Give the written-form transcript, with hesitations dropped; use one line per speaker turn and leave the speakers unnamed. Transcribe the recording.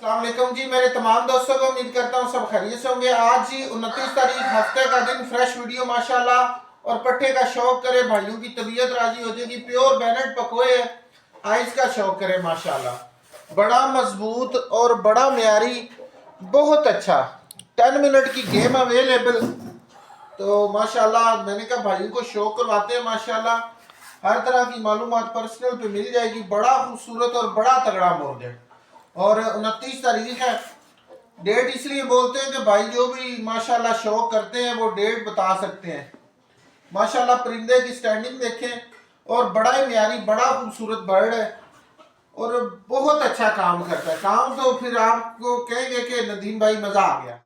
अस्सलाम वालेकुम जी, मेरे तमाम दोस्तों को उम्मीद करता हूँ सब खैरियत से होंगे। आज जी 29 तारीख हफ्ते का दिन, फ्रेश वीडियो माशाल्लाह। और पट्टे का शौक करे, भाइयों की तबीयत राजी हो जाएगी। प्योर बैनेट पकोए आइस का शौक करे माशाल्लाह। बड़ा मजबूत और बड़ा म्यारी, बहुत अच्छा। 10 मिनट की गेम अवेलेबल। तो माशाल्लाह मैंने कहा भाइयों को शौक करवाते हैं माशाल्लाह। हर तरह की मालूमात पर्सनल पे मिल जाएगी। बड़ा खूबसूरत और बड़ा तगड़ा मोड है। और 29 तारीख है। डेट इसलिए बोलते हैं कि भाई जो भी माशाल्लाह शौक करते हैं वो डेट बता सकते हैं। माशाल्लाह परिंदे की स्टैंडिंग देखें और बड़ा ही म्यारी, बड़ा खूबसूरत बर्ड है और बहुत अच्छा काम करता है। काम तो फिर आपको कहेंगे कि नदीम भाई मजा आ गया।